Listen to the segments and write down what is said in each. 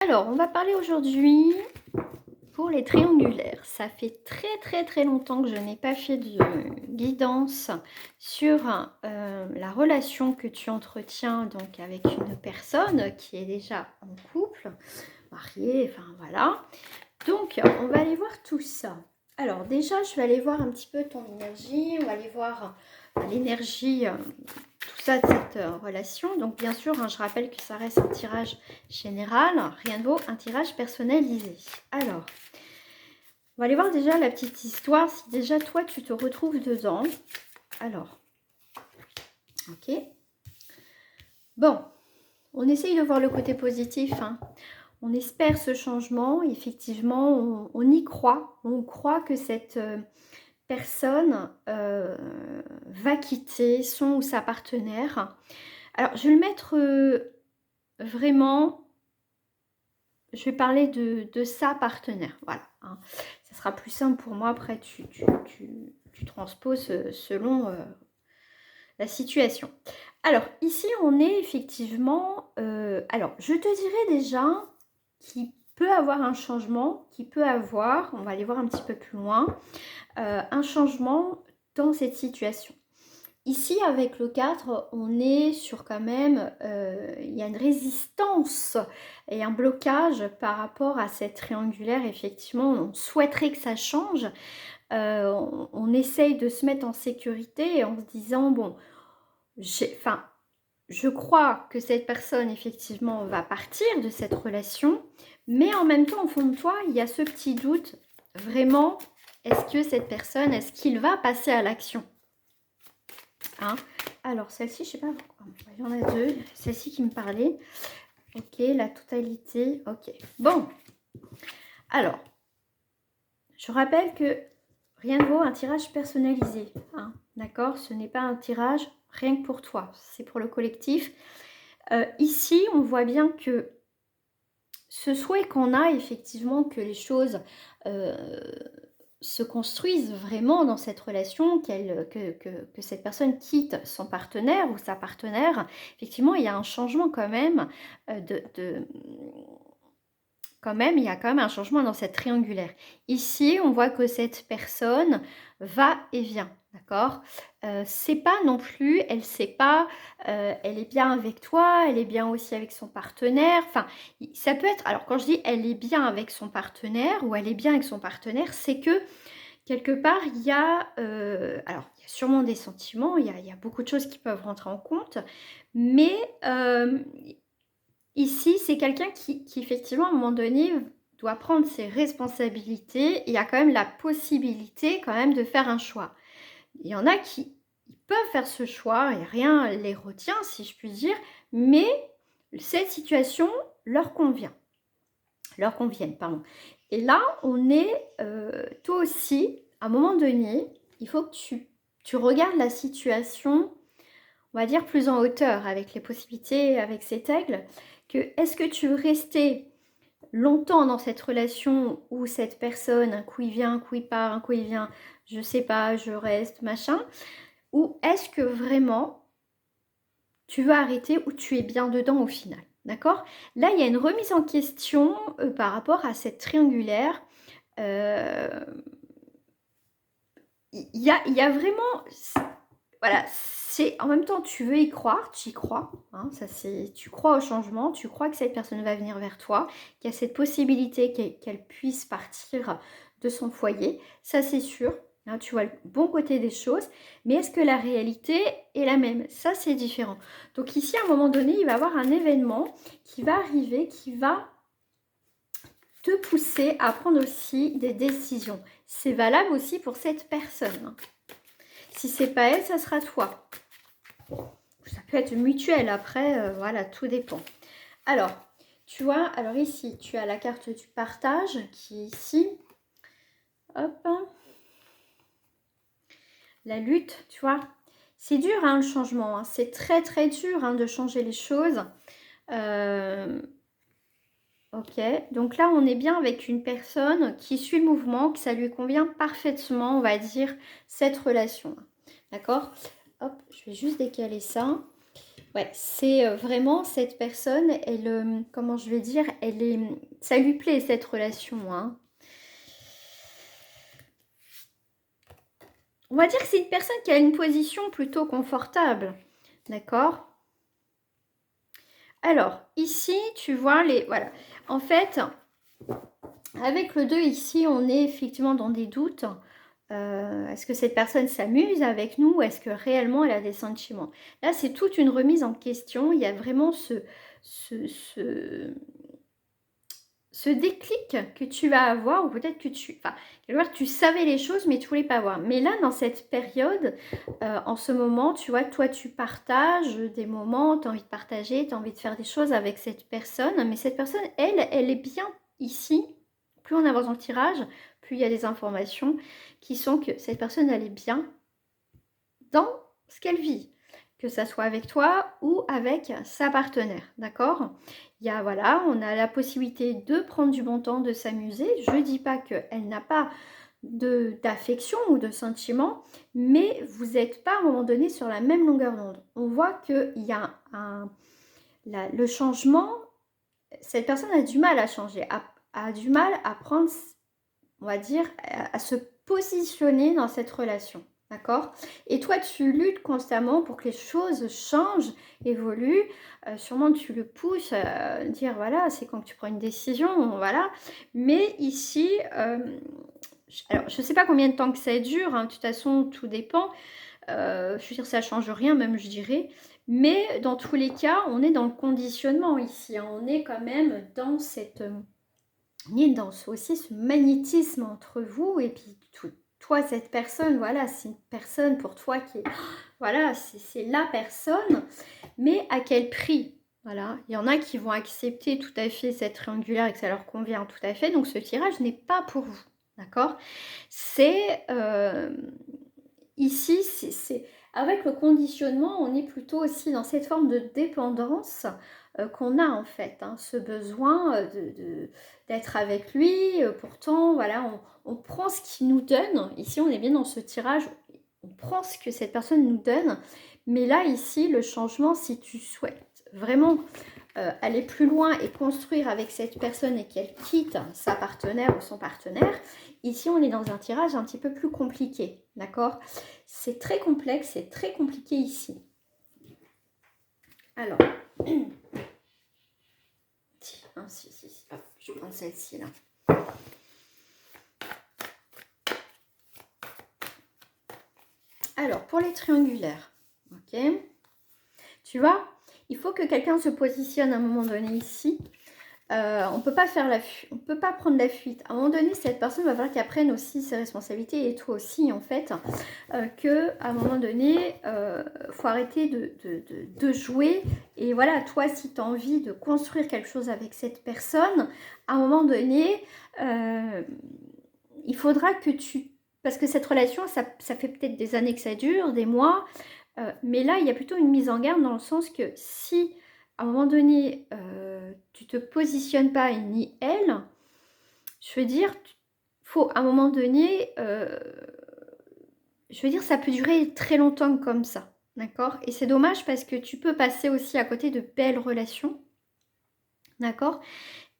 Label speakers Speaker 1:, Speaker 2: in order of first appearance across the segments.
Speaker 1: Alors, on va parler aujourd'hui pour les triangulaires. Ça fait très longtemps que je n'ai pas fait de guidance sur la relation que tu entretiens donc avec une personne qui est déjà en couple, mariée, enfin voilà. Donc, on va aller voir tout ça. Alors déjà, je vais aller voir un petit peu ton énergie. On va aller voir l'énergie, tout ça de cette relation. Donc bien sûr, hein, je rappelle que ça reste un tirage général. Rien ne vaut un tirage personnalisé. Alors, on va aller voir déjà la petite histoire. Si déjà toi, tu te retrouves dedans. Alors, ok. Bon, on essaye de voir le côté positif, hein. On espère ce changement. Effectivement, on y croit. On croit que cette personne va quitter son ou sa partenaire. Alors, je vais le mettre vraiment, je vais parler de sa partenaire. Voilà, hein. Ça sera plus simple pour moi. Après, tu transposes selon la situation. Alors, ici, on est effectivement... alors, je te dirais déjà qu'il peut avoir un changement, on va aller voir un petit peu plus loin, un changement dans cette situation. Ici, avec le 4, on est sur quand même, il y a une résistance et un blocage par rapport à cette triangulaire. Effectivement, on souhaiterait que ça change. On essaye de se mettre en sécurité en se disant, bon, je crois que cette personne, effectivement, va partir de cette relation. Mais en même temps, au fond de toi, il y a ce petit doute. Vraiment, est-ce que cette personne, est-ce qu'il va passer à l'action ? Hein. Alors, celle-ci, je sais pas pourquoi. Il y en a deux. Celle-ci qui me parlait. Ok, la totalité. Ok. Bon. Alors, je rappelle que rien ne vaut un tirage personnalisé. Hein. D'accord ? Ce n'est pas un tirage rien que pour toi. C'est pour le collectif. Ici, on voit bien que ce souhait qu'on a, effectivement, que les choses se construisent vraiment dans cette relation, que cette personne quitte son partenaire ou sa partenaire, effectivement, il y a un changement quand même il y a quand même un changement dans cette triangulaire. Ici, on voit que cette personne va et vient, d'accord ? C'est pas non plus, elle sait pas, elle est bien avec toi, elle est bien aussi avec son partenaire. Enfin, ça peut être, alors quand je dis elle est bien avec son partenaire ou elle est bien avec son partenaire, c'est que quelque part, il y a, alors il y a sûrement des sentiments, il y a beaucoup de choses qui peuvent rentrer en compte, mais ici, c'est quelqu'un qui, effectivement, à un moment donné, doit prendre ses responsabilités. Il y a quand même la possibilité quand même de faire un choix. Il y en a qui ils peuvent faire ce choix et rien les retient, si je puis dire, mais cette situation leur convient. Leur conviennent, pardon. Et là, on est, toi aussi, à un moment donné, il faut que tu regardes la situation, on va dire, plus en hauteur, avec les possibilités, avec cet aigle, que est-ce que tu veux rester longtemps dans cette relation où cette personne, un coup il vient, un coup il part, un coup il vient, je sais pas, je reste, machin, ou est-ce que vraiment tu veux arrêter ou tu es bien dedans au final, d'accord? Là, il y a une remise en question par rapport à cette triangulaire. Euh, il y a vraiment... Voilà, c'est en même temps tu veux y croire, tu y crois, hein, ça c'est, tu crois au changement, tu crois que cette personne va venir vers toi, qu'il y a cette possibilité qu'elle puisse partir de son foyer, ça c'est sûr, hein, tu vois le bon côté des choses, mais est-ce que la réalité est la même? Ça c'est différent. Donc ici à un moment donné, il va y avoir un événement qui va arriver, qui va te pousser à prendre aussi des décisions. C'est valable aussi pour cette personne, hein. Si c'est pas elle, ça sera toi. Ça peut être mutuel, après, voilà, tout dépend. Alors, tu vois, alors ici, tu as la carte du partage qui est ici. Hop. La lutte, tu vois. C'est dur, hein, le changement. Hein. C'est très dur hein, de changer les choses. Ok, donc là, on est bien avec une personne qui suit le mouvement, que ça lui convient parfaitement, on va dire, cette relation. D'accord? Hop, je vais juste décaler ça. Ouais, c'est vraiment cette personne, elle, comment je vais dire, elle est, ça lui plaît cette relation, hein. On va dire que c'est une personne qui a une position plutôt confortable, d'accord? Alors, ici, tu vois, voilà. En fait, avec le 2 ici, on est effectivement dans des doutes. Est-ce que cette personne s'amuse avec nous ou est-ce que réellement elle a des sentiments? Là, c'est toute une remise en question. Il y a vraiment ce, ce, ce déclic que tu vas avoir, ou peut-être que enfin, quelque part, tu savais les choses, mais tu voulais pas voir. Mais là, dans cette période, en ce moment, tu vois, toi, tu partages des moments, tu as envie de partager, tu as envie de faire des choses avec cette personne, mais cette personne, elle est bien ici. Plus on avance dans le tirage, plus il y a des informations qui sont que cette personne, elle est bien dans ce qu'elle vit, que ça soit avec toi ou avec sa partenaire, d'accord? Il y a, voilà, on a la possibilité de prendre du bon temps, de s'amuser. Je ne dis pas qu'elle n'a pas d'affection ou de sentiment, mais vous n'êtes pas à un moment donné sur la même longueur d'onde. On voit qu'il y a le changement, cette personne a du mal à changer, a du mal à prendre, on va dire, à se positionner dans cette relation. D'accord? Et toi, tu luttes constamment pour que les choses changent, évoluent. Sûrement, tu le pousses à dire, voilà, c'est quand tu prends une décision, voilà. Mais ici, alors, je ne sais pas combien de temps que ça dure. Hein, de toute façon, tout dépend. Je veux dire, ça ne change rien, même, je dirais. Mais dans tous les cas, on est dans le conditionnement ici. Hein, on est quand même dans cette... il y a aussi ce magnétisme entre vous et puis toi, cette personne, voilà, c'est une personne pour toi qui est, voilà, c'est la personne, mais à quel prix? Voilà, il y en a qui vont accepter tout à fait cette triangulaire et que ça leur convient tout à fait, donc ce tirage n'est pas pour vous, d'accord? C'est, ici, c'est avec le conditionnement, on est plutôt aussi dans cette forme de dépendance qu'on a en fait, hein, ce besoin d'être avec lui. Pourtant, voilà, on prend ce qu'il nous donne. Ici, on est bien dans ce tirage, on prend ce que cette personne nous donne. Mais là, ici, le changement, si tu souhaites vraiment aller plus loin et construire avec cette personne et qu'elle quitte sa partenaire ou son partenaire, ici on est dans un tirage un petit peu plus compliqué, d'accord? C'est très complexe, c'est très compliqué ici. Alors, si. Hop, je prends celle-ci là. Alors, pour les triangulaires, ok? Tu vois, il faut que quelqu'un se positionne à un moment donné ici. On peut pas on peut pas prendre la fuite. À un moment donné, cette personne va falloir qu'elle prenne aussi ses responsabilités et toi aussi en fait, que à un moment donné, faut arrêter de jouer. Et voilà, toi, si tu as envie de construire quelque chose avec cette personne, à un moment donné, il faudra que parce que cette relation, ça fait peut-être des années que ça dure, des mois, mais là, il y a plutôt une mise en garde dans le sens que si à un moment donné, tu te positionnes pas, ni elle, je veux dire, faut à un moment donné, je veux dire, ça peut durer très longtemps comme ça, d'accord? Et c'est dommage parce que tu peux passer aussi à côté de belles relations, d'accord?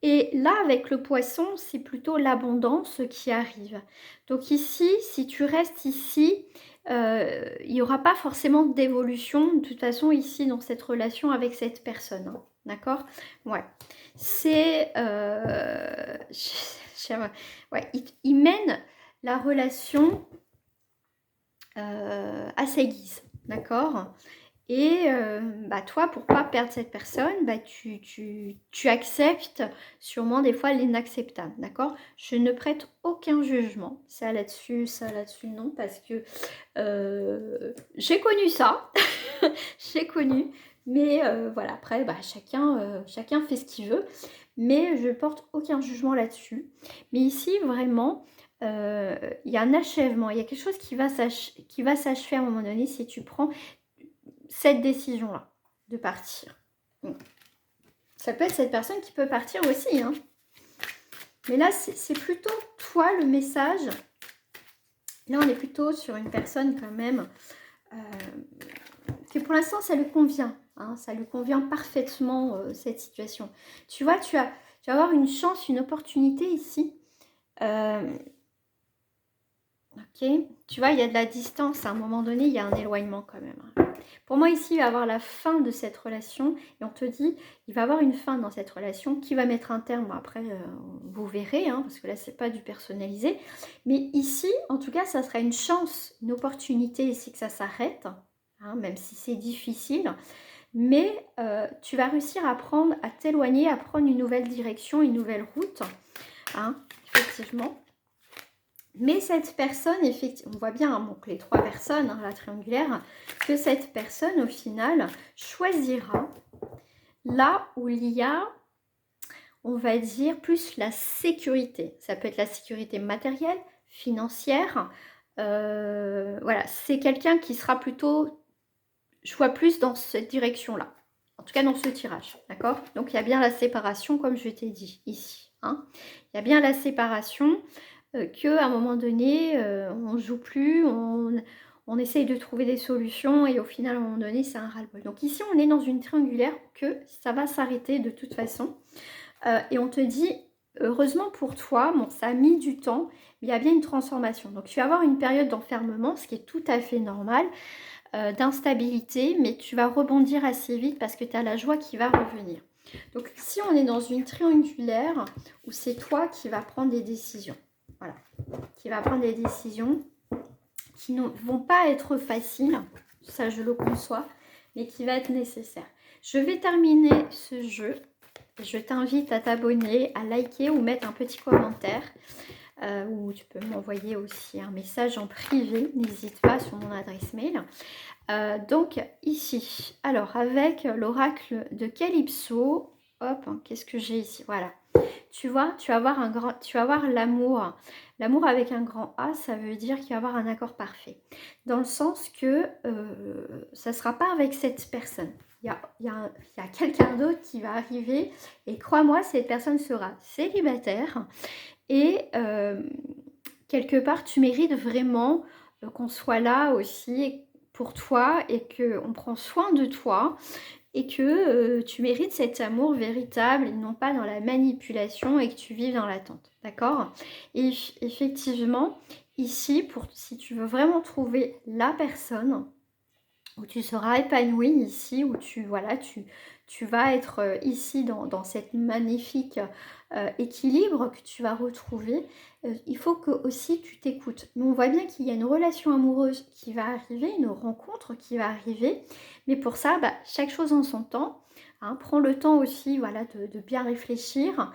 Speaker 1: Et là, avec le poisson, c'est plutôt l'abondance qui arrive. Donc ici, si tu restes ici, il n'y aura pas forcément d'évolution de toute façon ici dans cette relation avec cette personne. Hein. D'accord? Ouais. C'est... ouais, il mène la relation à sa guise. D'accord? Et bah, toi, pour pas perdre cette personne, bah, tu acceptes sûrement des fois l'inacceptable, d'accord? Je ne prête aucun jugement, ça là-dessus, non, parce que j'ai connu ça, j'ai connu, mais voilà, après, bah, chacun fait ce qu'il veut, mais je porte aucun jugement là-dessus. Mais ici, vraiment, il y a un achèvement, il y a quelque chose qui va s'achever à un moment donné si tu prends cette décision-là, de partir. Ça peut être cette personne qui peut partir aussi. Hein. Mais là, c'est plutôt toi le message. Là, on est plutôt sur une personne quand même que pour l'instant, ça lui convient. hein, ça lui convient parfaitement cette situation. Tu vois, tu vas avoir une chance, une opportunité ici. Ok, tu vois, il y a de la distance, à un moment donné, il y a un éloignement quand même. Pour moi, ici, il va y avoir la fin de cette relation, et on te dit, il va y avoir une fin dans cette relation qui va mettre un terme. Après, vous verrez, hein, parce que là, c'est pas du personnalisé. Mais ici, en tout cas, ça sera une chance, une opportunité ici que ça s'arrête, hein, même si c'est difficile. Mais tu vas réussir à t'éloigner, à prendre une nouvelle direction, une nouvelle route, hein, effectivement. Mais cette personne, effectivement, on voit bien, hein, donc les 3 personnes, hein, la triangulaire, que cette personne, au final, choisira là où il y a, on va dire, plus la sécurité. Ça peut être la sécurité matérielle, financière. Voilà, c'est quelqu'un qui sera plutôt, je vois plus dans cette direction-là. En tout cas, dans ce tirage, d'accord? Donc, il y a bien la séparation, comme je t'ai dit ici. Hein. Il y a bien la séparation. Qu'à un moment donné, on ne joue plus, on essaye de trouver des solutions et au final, à un moment donné, c'est un ras-le-bol. Donc ici, on est dans une triangulaire que ça va s'arrêter de toute façon. Et on te dit, heureusement pour toi, bon, ça a mis du temps, mais il y a bien une transformation. Donc tu vas avoir une période d'enfermement, ce qui est tout à fait normal, d'instabilité, mais tu vas rebondir assez vite parce que tu as la joie qui va revenir. Donc ici, on est dans une triangulaire où c'est toi qui vas prendre des décisions. Voilà, qui va prendre des décisions qui ne vont pas être faciles, ça je le conçois, mais qui va être nécessaire. Je vais terminer ce jeu. Je t'invite à t'abonner, à liker ou mettre un petit commentaire. Ou tu peux m'envoyer aussi un message en privé, n'hésite pas sur mon adresse mail. Donc ici, alors avec l'oracle de Calypso, hop, hein, qu'est-ce que j'ai ici? Voilà. Tu vois, tu vas avoir l'amour. L'amour avec un grand A, ça veut dire qu'il va y avoir un accord parfait. Dans le sens que ça ne sera pas avec cette personne. Il y a quelqu'un d'autre qui va arriver et crois-moi, cette personne sera célibataire et quelque part, tu mérites vraiment qu'on soit là aussi pour toi et qu'on prend soin de toi et que tu mérites cet amour véritable et non pas dans la manipulation et que tu vives dans l'attente, d'accord? Et effectivement, ici, si tu veux vraiment trouver la personne où tu seras épanoui ici, où tu vas être ici dans cette magnifique équilibre que tu vas retrouver, il faut que aussi tu t'écoutes. Mais on voit bien qu'il y a une relation amoureuse qui va arriver, une rencontre qui va arriver, mais pour ça, bah, chaque chose en son temps. Hein, prends le temps aussi voilà, de bien réfléchir.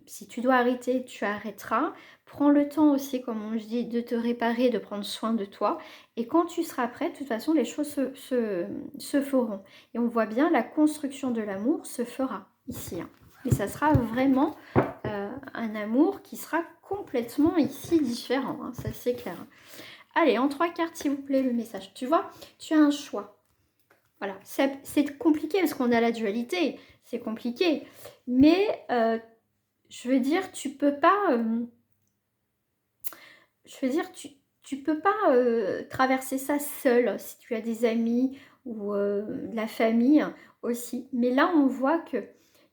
Speaker 1: Si tu dois arrêter, tu arrêteras. Prends le temps aussi, comme on dit, de te réparer, de prendre soin de toi. Et quand tu seras prête, de toute façon, les choses se feront. Et on voit bien, la construction de l'amour se fera ici. Hein. Mais ça sera vraiment un amour qui sera complètement ici différent. Hein, ça, c'est clair. Allez, en 3 cartes, s'il vous plaît, le message. Tu vois, tu as un choix. Voilà, c'est compliqué parce qu'on a la dualité. C'est compliqué. Mais, je veux dire, tu peux pas... tu peux pas traverser ça seul si tu as des amis ou de la famille aussi. Mais là, on voit que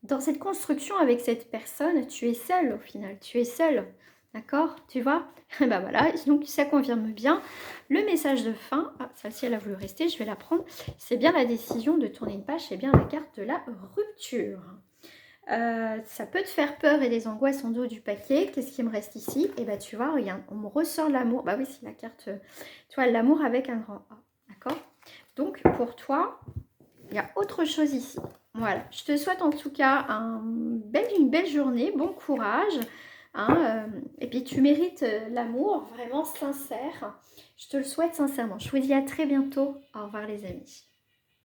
Speaker 1: dans cette construction avec cette personne, tu es seule au final. Tu es seule. D'accord? Tu vois? Bah voilà, donc ça confirme bien le message de fin. Ah, celle-ci, elle a voulu rester, je vais la prendre. C'est bien la décision de tourner une page, c'est bien la carte de la rupture. Ça peut te faire peur et des angoisses en dos du paquet. Qu'est-ce qui me reste ici? Et bah tu vois, regarde, on me ressort l'amour. Bah oui, c'est la carte, tu vois, l'amour avec un grand A. D'accord? Donc pour toi, il y a autre chose ici. Voilà, je te souhaite en tout cas une belle journée, bon courage. Hein, et puis tu mérites l'amour vraiment sincère. Je te le souhaite sincèrement. Je vous dis à très bientôt. Au revoir les amis.